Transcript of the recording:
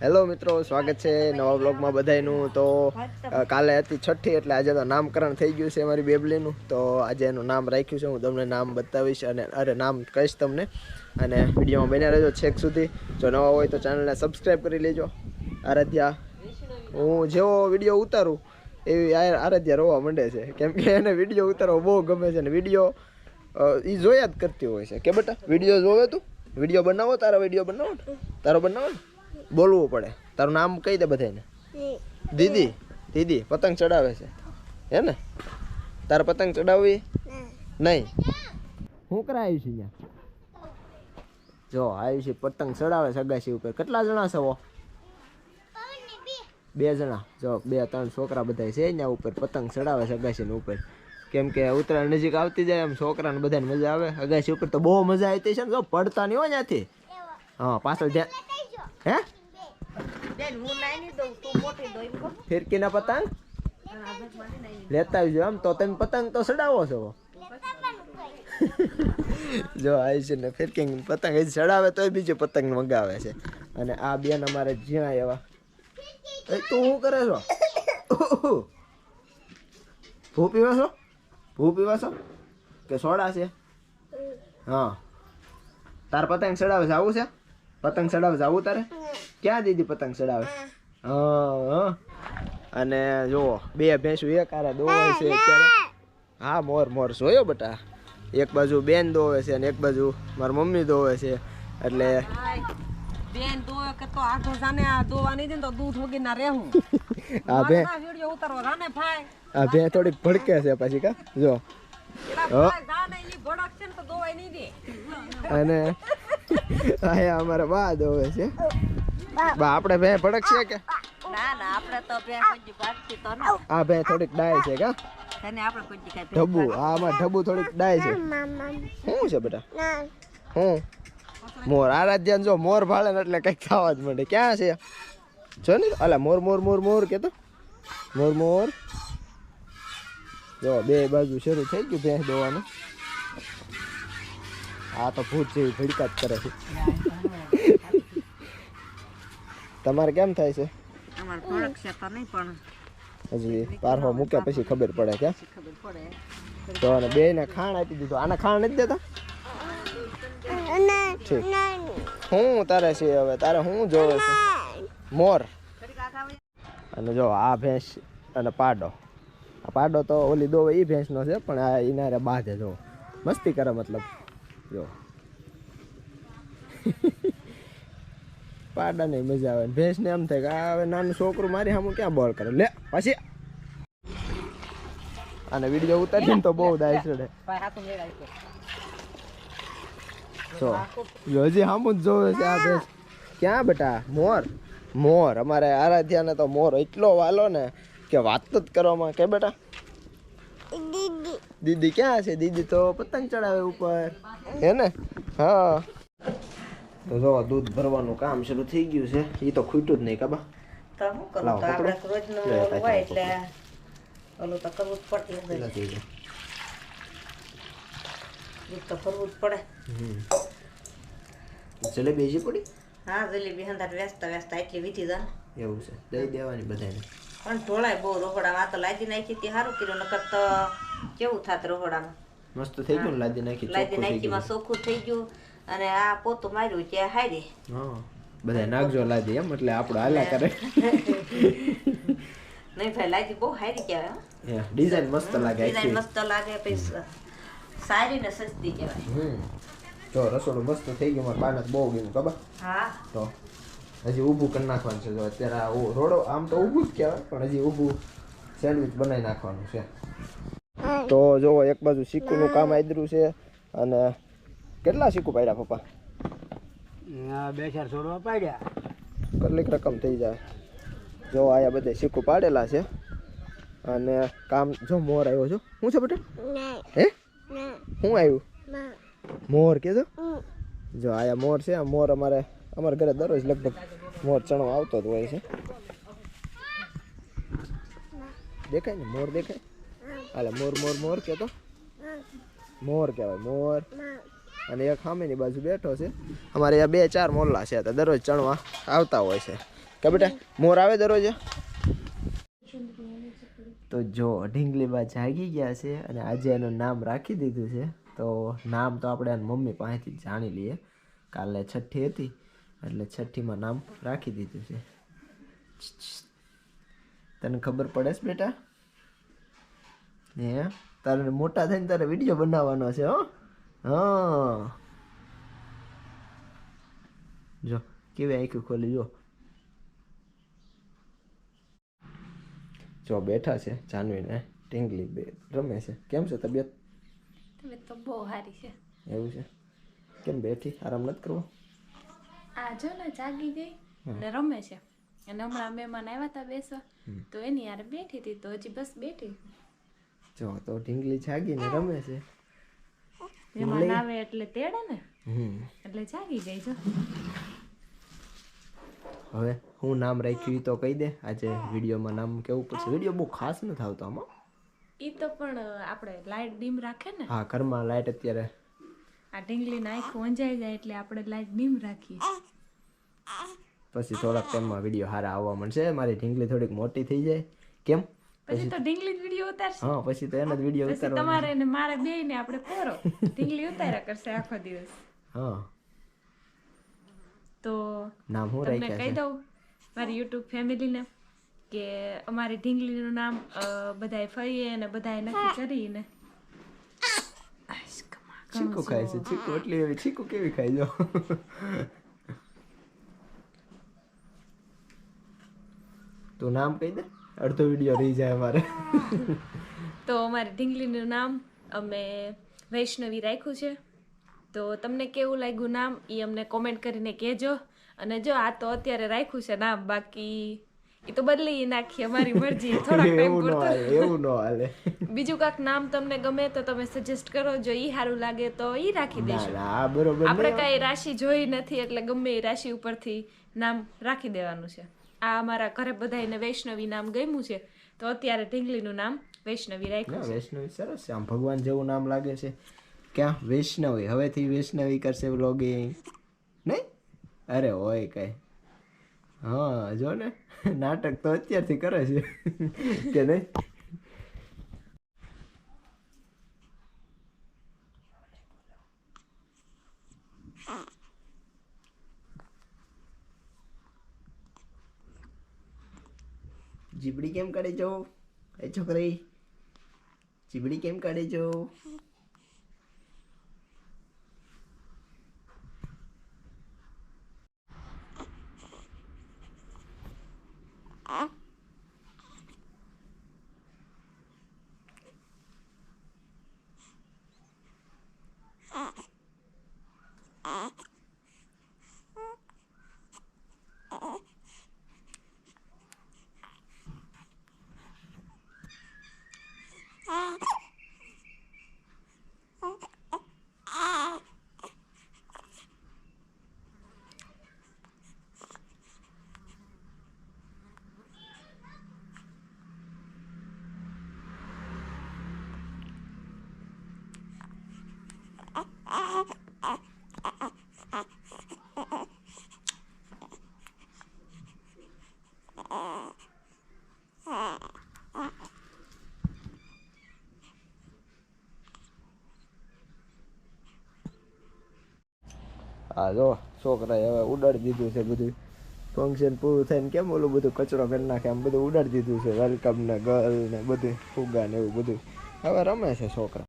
Hello મિત્રો, સ્વાગત છે નવા બ્લોગમાં બધાયનું। તો કાલે હતી છઠ્ઠી એટલે આજે તો નામકરણ થઈ ગયું છે અમારી બેબલીનું। તો આજે એનું નામ રાખ્યું છે, હું તમને નામ બતાવીશ અને નામ કહીશ તમને, અને વિડીયોમાં બન્યા રહેજો છેક સુધી। જો નવા હોય તો ચેનલને સબસ્ક્રાઈબ કરી લેજો। આરાધ્યા, હું જેવો વિડીયો ઉતારું એવી આરાધ્યા રોવા માંડે છે, કેમ કે એને વિડીયો ઉતારવો બહુ ગમે છે, અને વિડીયો એ જોયા જ કરતી હોય છે। કે બેટા વિડીયો જોવે તું? વિડીયો બનાવો, તારો વિડીયો બનાવો ને, તારો બનાવો ને, બોલવું પડે। તારું નામ કહી દે બધાને। દીદી, દીદી પતંગ ચડાવે છે હે ને? તારે પતંગ ચડાવવી નહીં? શું કરાય છે અહીંયા? જો આવી છે પતંગ ચડાવે છે અગાસી ઉપર। કેટલા જણા છે? 2 જણા। જો 2-3 છોકરા બધા છે અહીંયા ઉપર પતંગ ચડાવે છે અગાસી ઉપર, કેમ કે ઉત્તરાયણ નજીક આવતી જાય એમ છોકરાને બધાને મજા આવે। અગાસી ઉપર તો બહુ મજા આવતી છે ને, જો પડતા નહીં હોય ત્યાંથી। હા પાછળ ધ્યાન હે ફિરકી ના પતંગ લેતા આવજો એમ। તો તમે પતંગ તો ચડાવો છો? જો આવી છે ને ફિરકી પતંગ ચડાવે તો બીજું પતંગ મંગાવે છે। અને આ બેન અમારે જ્યાં એવા તું શું કરે છો? ભૂ પીવા છો? ભૂ પીવા છો કે સોડા છે? હા તાર પતંગ ચડાવે આવું છે? પતંગ ચડાવે આવું તારે? ક્યાં દીદી પતંગ ચડાવે? હા અને જુઓ 2 ભેંસું એક આરે દોવાય છે અત્યારે। હા મોર મોર જોયો બેટા, એક બાજુ બેન દોવે છે અને એક બાજુ મારી મમ્મી દોવે છે, એટલે બેન દોવે કે તો આખો જાને આ દોવા નહીં દે તો દૂધ વગર ના રહેવું। આ બે વિડિયો ઉતારવા રાને ભાઈ આ બે થોડીક ભડકે છે પછી કા જો જાને ઈ ભડક છે ને તો દોવાય નહીં દે। અને આયા અમારા બા દોવે છે। બા આપણે બે ભડક છે કે ના ના આપણે તો બે કોઈ ભાગતી તો ના। આ બે થોડીક ડાય છે કા તને આપણે કોઈ કાઈ ઢબુ, આમાં ઢબુ થોડીક ડાય છે। શું છે બેટા? હું મોર આરાધ્યાન જો મોર ભાળે ને એટલે કઈક ખાવા જ મળે। ક્યાં છે જો ને અલા મોર મોર મોર મોર કેતો મોર મોર। જો 2 બાજુ શરૂ થઈ ગયું ભેંસ દોવાનું। આ તો ભૂત જેવી ભડકા જ કરે છે। તમારે કેમ થાય છે? અમાર ભડક છે તો નહીં પણ હજી પારહો મૂક્યા પછી ખબર પડે કે ખબર પડે તો અને બે ને ખાણ આપી દીધું। આને ખાણ નથી દેતા? ઠીક હું તારે છે હવે તારે હું જોવે છે? મોર। અને જો આ ભેંસ અને પાડો, આ પાડો તો ઓલી દોવે એ ભેંસનો છે, પણ આ ઇનારે બાંધે જો મસ્તી કરે, મતલબ જો પાડા ને મજા આવે, ભેંસ ને એમ થાય કે આ હવે નાનું છોકરું મારી સામે ક્યાં બોલ કરે લે પછી। અને વિડીયો ઉતારીને તો બહુ દાય ચડે જો હજી સામું જ જોવે છે આ ભેંસ। ક્યાં બેટા? મોર મોર અમારે આરાધ્યાને તો મોર એટલો વાલો ને કે વાત જ કરવામાં। કે બેટા દીદી ક્યાં છે? દીદી તો પતંગ ચડાવે ઉપર હે ને? હા તો જો દૂધ ભરવાનું કામ શરૂ થઈ ગયું છે, એ તો ખૂટ્યું જ નહીં કાબા। તો શું કરું તો આપણે રોજનું હોય એટલે ઓલું તો કરવું જ પડતી હશે, દૂધ તો ભરવું જ પડે। જલેબી હજી પડી? હા જલેબી હંધાર વ્યસ્તા વ્યસ્તા એટલી વીધી જાય એવું છે, દઈ દેવાની બધાને। પણ ઢોળાય બહુ રોકડામાં, આ તો લાદી નાખી તે સારું કર્યું, નકર તો કેવું થાત રોકડામાં। મસ્ત થઈ ગયું ને લાદી નાખી, લાદી નાખીમાં ચોખ્ખું થઈ ગયું, અને આ પોતું માર્યું ત્યાં હારી। હા બધા નાખજો લાદી એમ, એટલે આપણો હાલ્યા કરે। નહીં ભાઈ લાદી બહુ હારી કહેવાય, ડિઝાઇન મસ્ત લાગે, ડિઝાઇન મસ્ત લાગે, પછી સારી ને સસ્તી કહેવાય। તો રસોડું મસ્ત થઈ ગયું, મારા બાને બહુ ગયું ખબર। હા તો હજી ઊભું કરી નાખવાનું છે। જો અત્યારે આ રોડો આમ તો ઊભું જ કહેવાય, પણ હજી ઊભું સેન્ડવિચ બનાવી નાખવાનું છે। તો જો એક બાજુ સિક્કુનું કામ આદર્યું છે, અને કેટલા સિક્કુ પાડ્યા પપ્પા? 2-4 છોડવા પાડ્યા, કેટલીક રકમ થઈ જાય। જો આયા બધે સિક્કુ પાડેલા છે, અને કામ જો મોર આવ્યો છો। શું છે બેટા? હે શું આવ્યું? મોર કે જો આયા મોર છે। આ મોર અમારા ઘરે દરરોજ લગભગ મોર ચણો આવતો જ હોય છે। દેખાય ને મોર દેખાય? હાલે મોર મોર મોર કે તો મોર કહેવાય મોર। અને એક સામેની બાજુ બેઠો છે। અમારે અહીંયા 2-4 મોરલા છે, તો દરરોજ ચણવા આવતા હોય છે। કે બેટા મોર આવે દરરોજ? તો જો ઢીંગલીબા જાગી ગયા છે અને આજે એનું નામ રાખી દીધું છે. તો નામ તો આપણે એની મમ્મી પાસેથી જાણી લઈએ. કાલે છઠ્ઠી હતી એટલે છઠ્ઠીમાં નામ રાખી દીધું છે. તને ખબર પડે છે બેટા? હે તારે મોટા થઈને તારે વિડીયો બનાવવાનો છે હો. હા જો કેવી આંખો ખોલી જો. જો બેઠા છે જાનવીને ટીંગલી બે રમે છે. કેમ છે તબિયત? તબિયત તો બહુ સારી છે. એવું છે? કેમ બેઠી? આરામ નથી કરવો? આ જો ને જાગી ગઈ ને રમે છે. અને હમણાં મહેમાન આવ્યા હતા બેસવા તો એની યાર બેઠી હતી તો હજી બસ બેઠી. જો તો ઢીંગલી જાગીને રમે છે. મહેમાન આવે એટલે તેડે ને એટલે જાગી ગઈ જો. હવે હું નામ રાખ્યું તો કહી દે. આજે વિડીયોમાં નામ કેવું પડશે? વિડીયો બહુ ખાસ નથી આવતો આમાં. ઈ તો પણ આપણે લાઈટ ડીમ રાખે ને. હા ઘરમાં લાઈટ અત્યારે આ ઢીંગલીને આંખો અંજાઈ જાય એટલે આપણે લાઈટ ડીમ રાખીએ. પછી થોડાક ટાઈમમાં વિડીયો સારા આવવા મળશે. મારી ઢીંગલી થોડીક મોટી થઈ જાય. કેમ? પછી તો ઢીંગલી વિડીયો ઉતારશે. હા પછી તો એનો જ વિડીયો પછી ઉતારવાનો. તમારે ને મારે બે ને આપણે પોરો ઢીંગલી ઉતાર્યા કરશે આખો દિવસ. હા તો નામ હું તમને રાખ્યા કહી છે? દઉં મારી યુટ્યુબ ફેમિલીને કે અમારી ઢીંગલીનું નામ બધાએ ફરીએ અને બધાએ નક્કી કરીને ચીકુ ખાય છે. ચીકુ એટલી એવી ચીકુ કેવી ખાય જો. તું નામ કહી દે. અડધો વિડીયો રહી જાય અમારે. તો અમારી ઢીંગલીનું નામ અમે વૈષ્ણવી રાખ્યું છે. તો તમને કેવું લાગ્યું નામ એ અમને કોમેન્ટ કરીને કહેજો. અને જો આ તો અત્યારે રાખ્યું છે નામ, બાકી એ તો બદલી નાખીએ અમારી મરજી થોડાક ટાઈમ પૂરતું. એવું ન હાલે. બીજું કાંક નામ તમને ગમે તો તમે સજેસ્ટ કરો. જો ઈ સારું લાગે તો ઈ રાખી દઈશું. ના બરોબર આપણે કઈ રાશિ જોઈ નથી એટલે ગમે એ રાશિ ઉપરથી નામ રાખી દેવાનું છે. આ અમારા ઘરે બધાને વૈષ્ણવી નામ ગમ્યું છે તો અત્યારે ઢીંગલીનું નામ વૈષ્ણવી રાખ્યું છે. વૈષ્ણવી સરસ છે. આમ ભગવાન જેવું નામ લાગે છે. ક્યાં વૈષ્ણવી? હવેથી વૈષ્ણવી કરશે વ્લોગિંગ નહીં? અરે હોય કઈ. હા જો ને નાટક તો અત્યારથી કરે છે કે નહીં? જીબડી કેમ કાઢે છો એ છોકરી? જીબડી કેમ કાઢે છો? હા જો છોકરાએ હવે ઉડાડી દીધું છે બધું. ફંક્શન પૂરું થઈને કેમ ઓલું બધું કચરો કરી નાખે એમ બધું ઉડાડી દીધું છે. વેલકમ ને ગર્લ ને બધું ફુગ્ગા ને એવું બધું હવે રમે છે છોકરા.